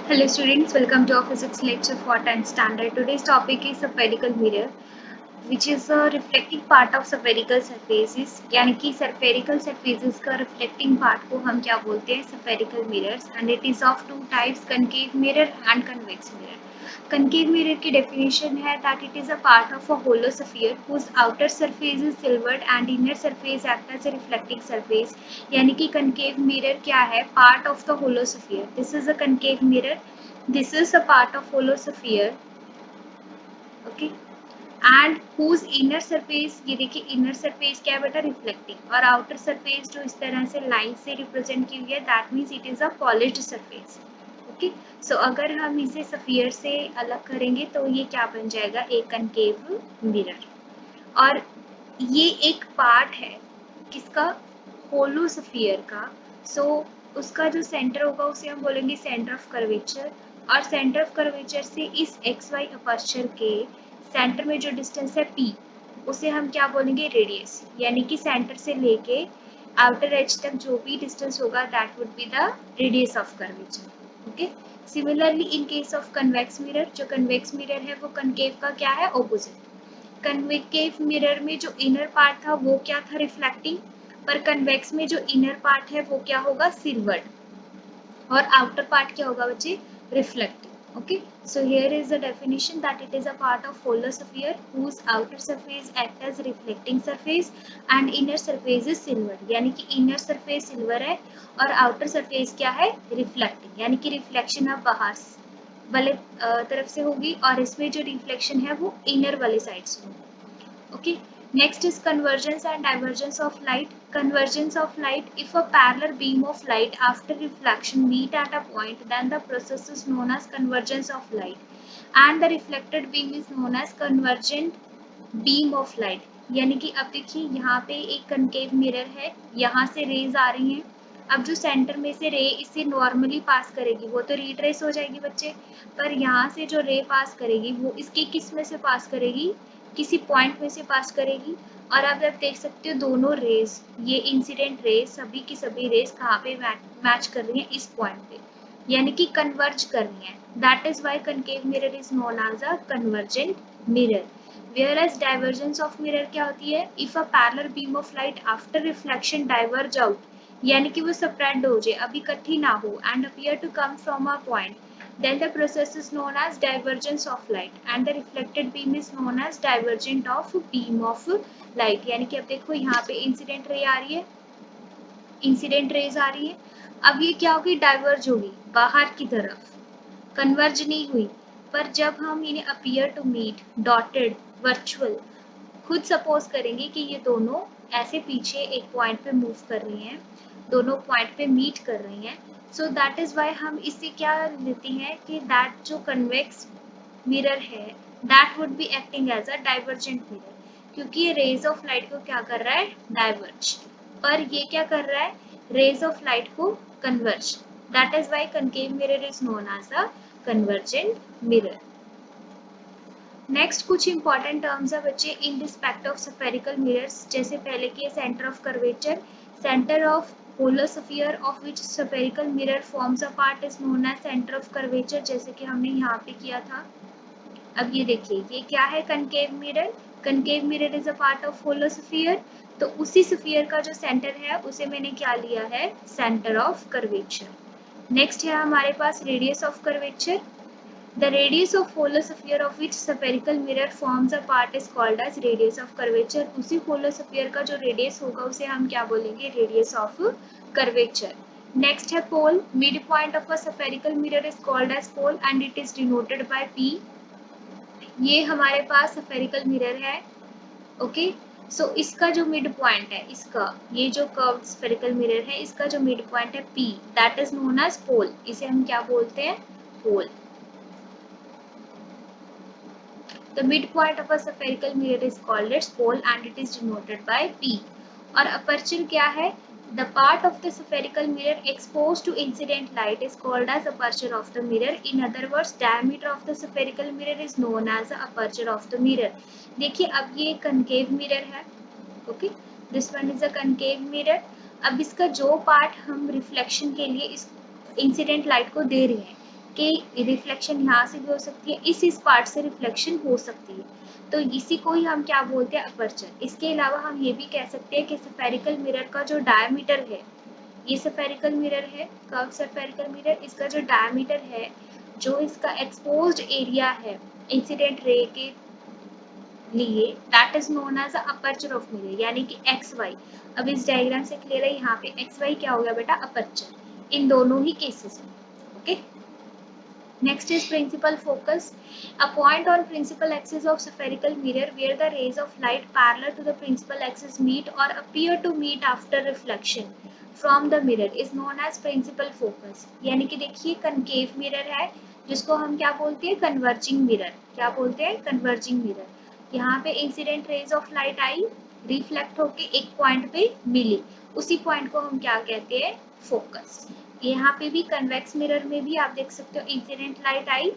Hello students, welcome to our physics lecture for 10th standard. Today's topic is spherical mirror, which is a reflecting part of spherical surfaces. यानी कि spherical surfaces का reflecting part को हम क्या बोलते हैं? Spherical mirrors, and it is of two types, concave mirror and convex mirror. Concave mirror की definition है that it is a part of a hollow sphere whose outer surface is silvered and inner surface act as a reflecting surface. यानी कि concave mirror क्या है? Part of the hollow sphere. This is a concave mirror. This is a part of hollow sphere. Okay. And whose inner surface, ये देखिए inner surface क्या है बेटा? Reflecting, और आउटर सरफेस जो इस तरह से लाइन से रिप्रेजेंट की हुई है, that means it is a polished surface. Okay, so अगर हम इसे स्फीयर से अलग करेंगे तो ये क्या बन जाएगा? एक कनकेव मिरर. और ये एक पार्ट है किसका? होलो स्फीयर का. सो उसका जो सेंटर होगा उसे हम बोलेंगे सेंटर ऑफ कर्वेचर, और सेंटर ऑफ कर्वेचर से इस एक्स वाई अपर्चर के सेंटर में जो डिस्टेंस है p, उसे हम क्या बोलेंगे? रेडियस. यानी कि सेंटर से लेके आउटर एज तक जो भी डिस्टेंस होगा that would be the radius of curvature. Okay, similarly in case of convex mirror, जो कन्वेक्स मिरर है वो कनकेव का क्या है? ऑपोजिट. कन्वेक्टिव मिरर में जो इनर पार्ट था वो क्या था? रिफ्लेक्टिंग. पर कन्वेक्स में जो इनर पार्ट है वो क्या होगा? सिल्वर्ड. और आउटर पार्ट क्या होगा बच्चे? Reflecting. Okay, so here is the definition that it is a part of hollow sphere whose outer surface act as reflecting surface and inner surface is silver. यानी कि inner surface silver है और outer surface क्या है? Reflecting. यानी कि reflection अब बाहर वाले तरफ से होगी और इसमें जो reflection है वो inner वाले साइड से होगी. Okay. Next is convergence and divergence of light. Convergence of light: if a parallel beam of light after reflection meet at a point, then the process is known as convergence of light, and the reflected beam is known as convergent beam of light. यानी कि अब देखिए यहाँ पे एक concave mirror है, यहाँ से रेज आ रही हैं. अब जो सेंटर में से रे इसे नॉर्मली पास करेगी वो तो रीट्रेस हो जाएगी बच्चे, पर यहाँ से जो रे पास करेगी वो इसके किस में से पास करेगी? किसी पॉइंट में से पास करेगी. और अब आप देख सकते हो दोनों रेज, ये इंसिडेंट रेज, सभी की सभी रेज कहाँ पे मैच कर रही हैं? इस पॉइंट पे, यानी कि कन्वर्ज कर रही हैं. That is why concave mirror is known as a convergent mirror. Whereas divergence of mirror क्या होती है? If a parallel beam of light after reflection diverge out, यानी कि वो spread हो जाए, अभी इकट्ठी ना हो, and appear to come from a point, then the process is known as divergence of light, and the reflected beam is known as divergent of beam of light. यानी कि अब देखो यहाँ पे इंसिडेंट रे आ रही है, इंसिडेंट रेज आ रही है. अब ये क्या होगी? डाइवर्ज होगी बाहर की तरफ, कन्वर्ज नहीं हुई. पर जब हम इन्हें appear to meet, dotted, virtual, खुद सपोज करेंगे कि ये दोनों ऐसे पीछे एक पॉइंट पे मूव कर रही हैं, दोनों पॉइंट पे मीट कर रही हैं. सो दैट इज वाई हम इससे क्या लेते हैं कि दैट जो कन्वेक्स मिरर है that would be acting as a divergent mirror, क्योंकि ये रेज ऑफ लाइट को क्या कर रहा है? डाइवर्ज. पर ये क्या कर रहा है? रेज ऑफ लाइट को converge. That is why concave mirror is known as a convergent mirror. Next कुछ इंपॉर्टेंट टर्म्स है बच्चे in respect of spherical mirrors. जैसे पहले की centre of curvature, centre of hollow sphere of which spherical mirror forms a part is known as centre of curvature, जैसे कि हमने यहाँ पे किया था. अब ये देखिए ये क्या है? Concave mirror. Concave mirror is a part of hollow sphere, तो उसी स्फीयर का जो सेंटर है उसे मैंने क्या लिया है? Centre of curvature. नेक्स्ट है हमारे पास radius of curvature. The radius of hollow sphere of which spherical mirror forms a part is called as radius of curvature. उसी hollow sphere का जो radius होगा उसे हम क्या बोलेंगे? radius of curvature. Next है pole. Midpoint of a spherical mirror is called as pole and it is denoted by P. ये हमारे पास spherical mirror है. ओके, सो इसका जो मिड पॉइंट है, इसका ये जो कर्व स्फेरिकल मिरर है इसका जो मिड पॉइंट है P, that is known as pole. इसे हम क्या बोलते हैं? पोल. The midpoint of a spherical mirror is called its pole and it is denoted by P. और aperture क्या है? The part of the spherical mirror exposed to incident light is called as aperture of the mirror. In other words, diameter of the spherical mirror is known as the aperture of the mirror. देखिए अब ये concave mirror है. Okay, this one is a concave mirror. अब इसका जो part हम reflection के लिए इस इंसिडेंट लाइट को दे रहे हैं कि रिफ्लेक्शन यहाँ से भी हो सकती है, इस पार्ट से रिफ्लेक्शन हो सकती है, तो इसी को ही हम क्या बोलते हैं, अपर्चर। इसके अलावा हम ये भी कह सकते हैं कि स्फेरिकल मिरर का जो डायमीटर है, ये स्फेरिकल मिरर है, कर्व स्फेरिकल मिरर, इसका जो डायमीटर है, जो इसका एक्सपोज्ड एरिया है इंसिडेंट रे के लिए, that is known as aperture of mirror, यानी कि एक्स वाई। अब इस डायग्राम से क्लियर है, यहाँ पे एक्स वाई क्या हो गया बेटा, अपर्चर, इन दोनों ही केसेस में। Okay, next is principal focus, a point on principal axis of spherical mirror where the rays of light parallel to the principal axis meet or appear to meet after reflection from the mirror is known as principal focus। यानी कि देखिए concave mirror है, जिसको हम क्या बोलते हैं, converging mirror. क्या बोलते हैं, कन्वर्जिंग मिरर। यहाँ पे incident raise of light I, reflect होके एक पॉइंट पे मिली, उसी पॉइंट को हम क्या कहते हैं, फोकस। यहाँ पे भी कन्वेक्स मिरर में भी आप देख सकते हो incident light I,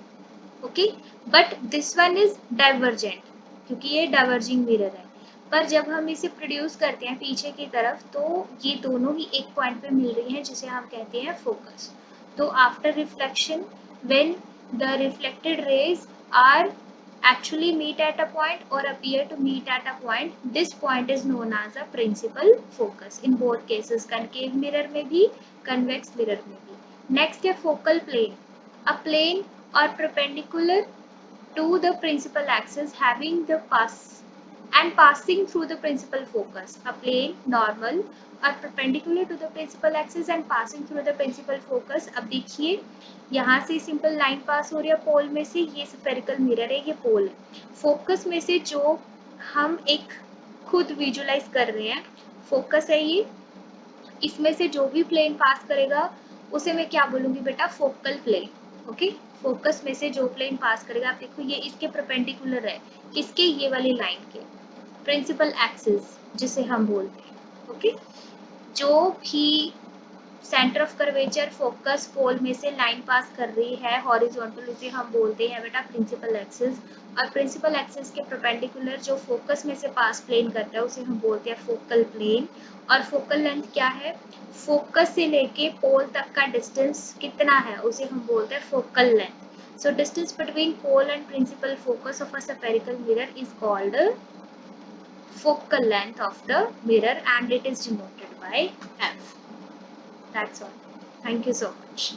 okay, but this one is divergent, क्योंकि ये डाइवर्जिंग मिरर है। पर जब हम इसे प्रोड्यूस करते हैं पीछे की तरफ, तो ये दोनों ही एक पॉइंट पे मिल रही हैं, जिसे हम कहते हैं फोकस। तो after reflection, when the reflected rays are actually meet at a point or appear to meet at a point, this point is known as a principal focus in both cases, concave mirror में भी, convex mirror में भी। next है focal plane, a plane or perpendicular to the principal axis having the pass and passing through the principal focus, a plane normal और perpendicular to the principal axis and passing through the principal focus। अब देखिए यहाँ से simple line पास हो रही है पोल में से, ये स्फेरिकल मिरर है, ये पोल है। फोकस में से जो हम एक खुद विजुलाइज कर रहे हैं, फोकस है ये, इसमें से जो भी प्लेन पास करेगा उसे मैं क्या बोलूंगी बेटा, फोकल प्लेन। ओके, फोकस में से जो प्लेन पास करेगा, आप देखो ये इसके परपेंडिकुलर है, किसके, ये वाली लाइन के, प्रिंसिपल एक्सिस जिसे हम बोलते हैं। ओके, जो भी सेंटर ऑफ कर्वेचर फोकस पोल में से लाइन पास कर रही है हॉरिजॉन्टल, उसे हम बोलते हैं बेटा प्रिंसिपल एक्सिस। और प्रिंसिपल एक्सिस के परपेंडिकुलर जो फोकस में से पास प्लेन करता है, उसे हम बोलते हैं फोकल प्लेन। और फोकल लेंथ क्या है, फोकस से लेके पोल तक का डिस्टेंस कितना है, उसे हम बोलते हैं focal length. So distance between pole and principal focus of a spherical mirror is called focal length of the mirror and it is denoted by f. That's all. Thank you so much.